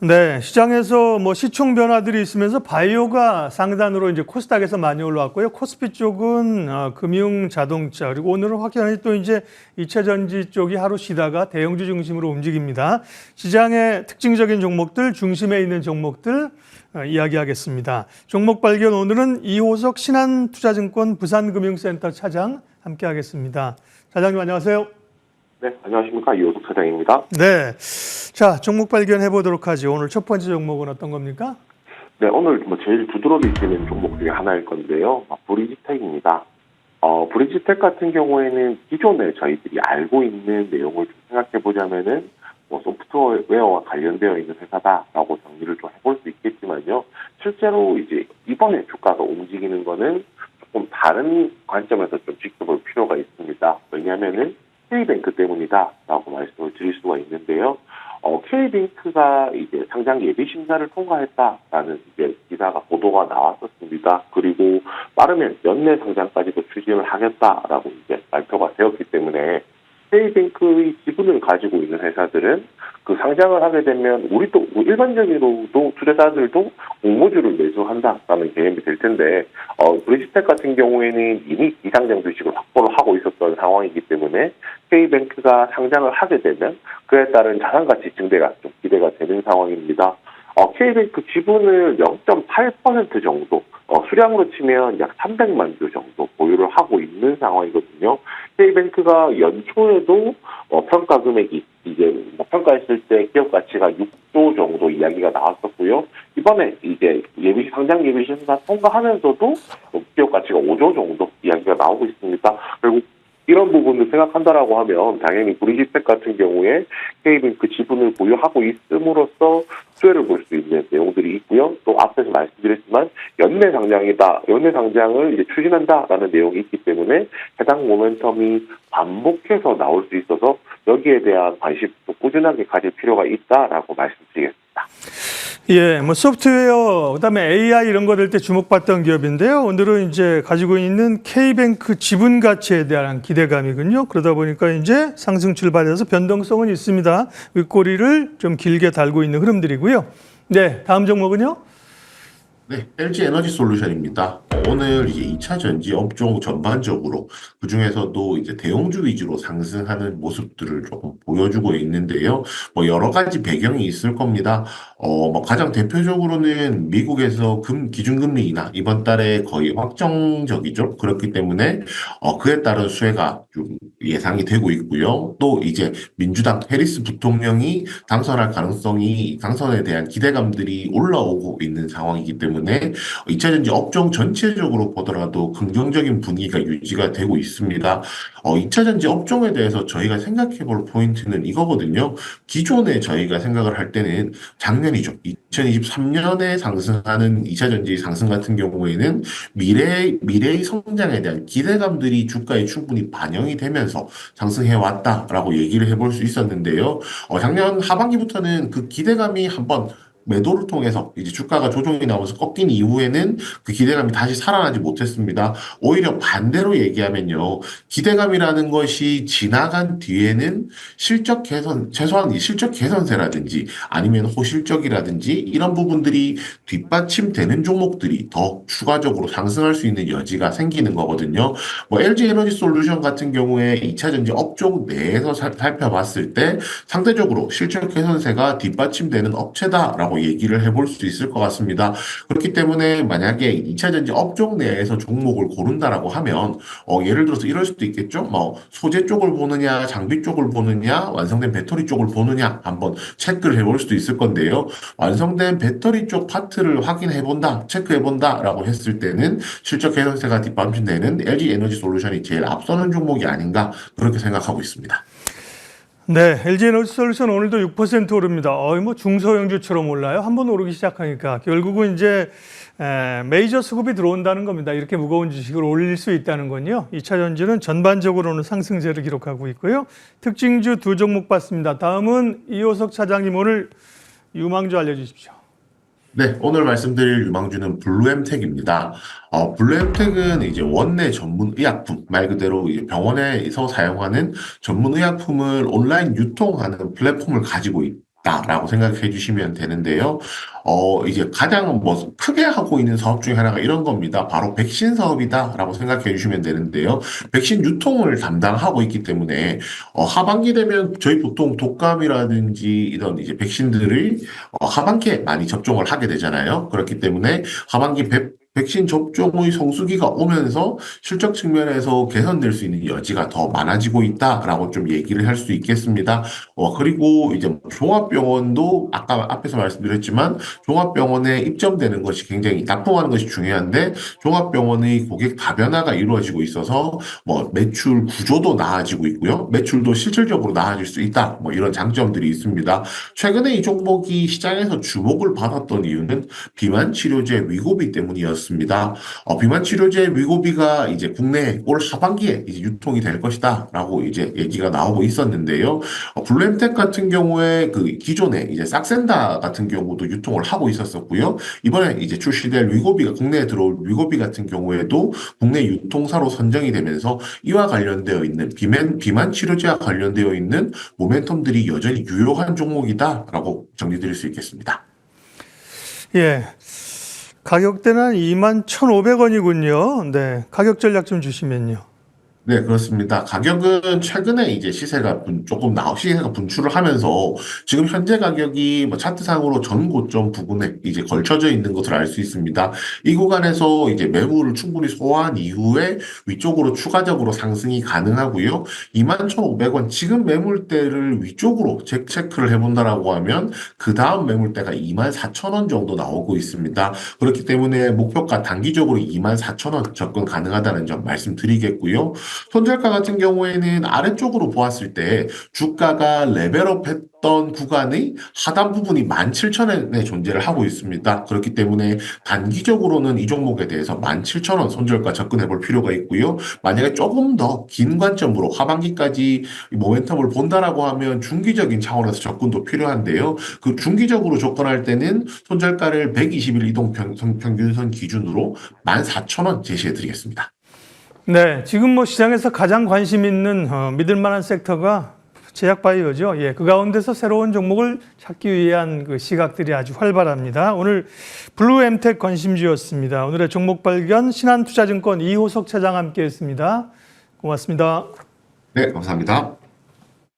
네, 시장에서 뭐 시총 변화들이 있으면서 바이오가 상단으로 이제 코스닥에서 많이 올라왔고요. 코스피 쪽은 금융, 자동차, 그리고 오늘은 확연히 또 이제 2차 전지 쪽이 하루 쉬다가 대형주 중심으로 움직입니다. 시장의 특징적인 종목들, 중심에 있는 종목들 이야기하겠습니다. 종목 발견 오늘은 이호석 신한투자증권 부산금융센터 차장 함께하겠습니다. 차장님 안녕하세요. 네, 안녕하십니까. 이호석 차장입니다. 네. 자, 종목 발견해 보도록 하죠. 오늘 첫 번째 종목은 어떤 겁니까? 네, 오늘 제일 두드러기 있는 종목 중에 하나일 건데요. 브리지텍입니다. 브리지텍 같은 경우에는 기존에 저희들이 알고 있는 내용을 좀 생각해 보자면은 소프트웨어와 관련되어 있는 회사다라고 정리를 좀 해볼 수 있겠지만요. 실제로 이제 이번에 주가가 움직이는 거는 조금 다른 관점에서 좀 지켜볼 필요가 있습니다. 왜냐하면은 K뱅크 때문이다라고 말씀을 드릴 수가 있는데요. K뱅크가 이제 상장 예비 심사를 통과했다라는 이제 기사가 보도가 나왔었습니다. 그리고 빠르면 연내 상장까지도 추진을 하겠다라고 이제 발표가 되었기 때문에 K뱅크의 지분을 가지고 있는 회사들은 그 상장을 하게 되면 우리도 일반적으로도 투자자들도 공모주를 매수한다라는 개념이 될 텐데 브리지텍 같은 경우에는 이미 비상장 주식을 확보를 하고 있었던 상황이기 때문에 K뱅크가 상장을 하게 되면 그에 따른 자산가치 증대가 좀 기대가 되는 상황입니다. K뱅크 지분을 0.8% 정도, 수량으로 치면 약 300만 주 정도 보유를 하고 있는 상황이거든요. K뱅크가 연초에도 평가 금액이 이제 평가했을 때 기업 가치가 6조 정도 이야기가 나왔었고요. 이번에 이제 상장 예비 심사 통과하면서도 기업 가치가 5조 정도 이야기가 나오고 있습니다. 그리고 이런 부분을 생각한다라고 하면 당연히 브리지텍 같은 경우에 K뱅크 지분을 보유하고 있음으로써 수혜를 볼 수 있는 내용들이 있고요. 또 앞에서 말씀드렸지만 연내 상장을 이제 추진한다라는 내용이 있기 때문에 해당 모멘텀이 반복해서 나올 수 있어서 여기에 대한 관심도 꾸준하게 가질 필요가 있다라고 말씀드리겠습니다. 예, 뭐 소프트웨어, 그다음에 AI 이런 거 될 때 주목받던 기업인데요. 오늘은 이제 가지고 있는 K뱅크 지분 가치에 대한 기대감이군요. 그러다 보니까 이제 상승 출발해서 변동성은 있습니다. 윗꼬리를 좀 길게 달고 있는 흐름들이고요. 네, 다음 종목은요? 네, LG 에너지 솔루션입니다. 오늘 이제 2차 전지 업종 전반적으로 그중에서도 이제 대형주 위주로 상승하는 모습들을 조금 보여주고 있는데요. 여러 가지 배경이 있을 겁니다. 가장 대표적으로는 미국에서 기준금리 인하 이번 달에 거의 확정적이죠. 그렇기 때문에 그에 따른 수혜가 좀 예상이 되고 있고요. 또 이제 민주당 해리스 부통령이 당선에 대한 기대감들이 올라오고 있는 상황이기 때문에 2차 전지 업종 전체적으로 보더라도 긍정적인 분위기가 유지가 되고 있습니다. 2차 전지 업종에 대해서 저희가 생각해 볼 포인트는 이거거든요. 기존에 저희가 생각을 할 때는 작년이죠. 2023년에 상승하는 2차 전지 상승 같은 경우에는 미래의 성장에 대한 기대감들이 주가에 충분히 반영이 되면서 상승해 왔다라고 얘기를 해볼 수 있었는데요. 작년 하반기부터는 그 기대감이 한번 매도를 통해서 이제 주가가 조정이 나오면서 꺾인 이후에는 그 기대감이 다시 살아나지 못했습니다. 오히려 반대로 얘기하면요. 기대감이라는 것이 지나간 뒤에는 최소한 이 실적 개선세라든지 아니면 호실적이라든지 이런 부분들이 뒷받침되는 종목들이 더 추가적으로 상승할 수 있는 여지가 생기는 거거든요. LG 에너지 솔루션 같은 경우에 2차 전지 업종 내에서 살펴봤을 때 상대적으로 실적 개선세가 뒷받침되는 업체다라고 얘기를 해볼 수 있을 것 같습니다. 그렇기 때문에 만약에 2차 전지 업종 내에서 종목을 고른다라고 하면 예를 들어서 이럴 수도 있겠죠. 소재 쪽을 보느냐, 장비 쪽을 보느냐, 완성된 배터리 쪽을 보느냐 한번 체크를 해볼 수도 있을 건데요. 완성된 배터리 쪽 파트를 확인해본다, 체크해본다라고 했을 때는 실적 개선세가 뒷받침되는 LG 에너지 솔루션이 제일 앞서는 종목이 아닌가 그렇게 생각하고 있습니다. 네, LG 에너지 솔루션 오늘도 6% 오릅니다. 뭐 중소형주처럼 올라요. 한번 오르기 시작하니까 결국은 이제 메이저 수급이 들어온다는 겁니다. 이렇게 무거운 주식을 올릴 수 있다는 건요. 2차 전지는 전반적으로는 상승세를 기록하고 있고요. 특징주 두 종목 봤습니다. 다음은 이호석 차장님 오늘 유망주 알려주십시오. 네, 오늘 말씀드릴 유망주는 블루엠텍입니다. 블루엠텍은 이제 원내 전문 의약품, 말 그대로 이제 병원에서 사용하는 전문 의약품을 온라인 유통하는 플랫폼을 가지고 있다라고 생각해 주시면 되는데요. 이제 가장 뭐 크게 하고 있는 사업 중에 하나가 이런 겁니다. 바로 백신 사업이다라고 생각해 주시면 되는데요. 백신 유통을 담당하고 있기 때문에 하반기 되면 저희 보통 독감이라든지 이런 이제 백신들을 하반기에 많이 접종을 하게 되잖아요. 그렇기 때문에 하반기 백신 접종의 성수기가 오면서 실적 측면에서 개선될 수 있는 여지가 더 많아지고 있다라고 좀 얘기를 할 수 있겠습니다. 그리고 이제 종합병원도 아까 앞에서 말씀드렸지만 종합병원에 입점되는 것이 굉장히 납품하는 것이 중요한데 종합병원의 고객 다변화가 이루어지고 있어서 뭐 매출 구조도 나아지고 있고요. 매출도 실질적으로 나아질 수 있다. 뭐 이런 장점들이 있습니다. 최근에 이 종목이 시장에서 주목을 받았던 이유는 비만 치료제 위고비 때문이었습니다. 비만 치료제 위고비가 이제 국내 올 하반기에 이제 유통이 될 것이다라고 이제 얘기가 나오고 있었는데요. 블루엠텍 같은 경우에 그 기존에 이제 싹센다 같은 경우도 유통을 하고 있었었고요. 이번에 이제 출시될 위고비가 국내에 들어올 위고비 같은 경우에도 국내 유통사로 선정이 되면서 이와 관련되어 있는 비만 치료제와 관련되어 있는 모멘텀들이 여전히 유효한 종목이다라고 정리드릴 수 있겠습니다. 예. 가격대는 21,500원이군요. 네. 가격 전략 좀 주시면요. 네, 그렇습니다. 가격은 최근에 이제 시세가 분출을 하면서 지금 현재 가격이 뭐 차트상으로 전 고점 부근에 이제 걸쳐져 있는 것을 알 수 있습니다. 이 구간에서 이제 매물을 충분히 소화한 이후에 위쪽으로 추가적으로 상승이 가능하고요. 21,500원 지금 매물대를 위쪽으로 체크를 해본다라고 하면 그 다음 매물대가 24,000원 정도 나오고 있습니다. 그렇기 때문에 목표가 단기적으로 24,000원 접근 가능하다는 점 말씀드리겠고요. 손절가 같은 경우에는 아래쪽으로 보았을 때 주가가 레벨업 했던 구간의 하단 부분이 17,000원에 존재를 하고 있습니다. 그렇기 때문에 단기적으로는 이 종목에 대해서 17,000원 손절가 접근해 볼 필요가 있고요. 만약에 조금 더 긴 관점으로 하반기까지 모멘텀을 본다라고 하면 중기적인 차원에서 접근도 필요한데요. 그 중기적으로 접근할 때는 손절가를 120일 이동 평균선 기준으로 14,000원 제시해 드리겠습니다. 네, 지금 뭐 시장에서 가장 관심 있는 믿을 만한 섹터가 제약바이오죠. 예, 그 가운데서 새로운 종목을 찾기 위한 그 시각들이 아주 활발합니다. 오늘 블루엠텍 관심주였습니다. 오늘의 종목 발견 신한투자증권 이호석 차장 함께했습니다. 고맙습니다. 네, 감사합니다.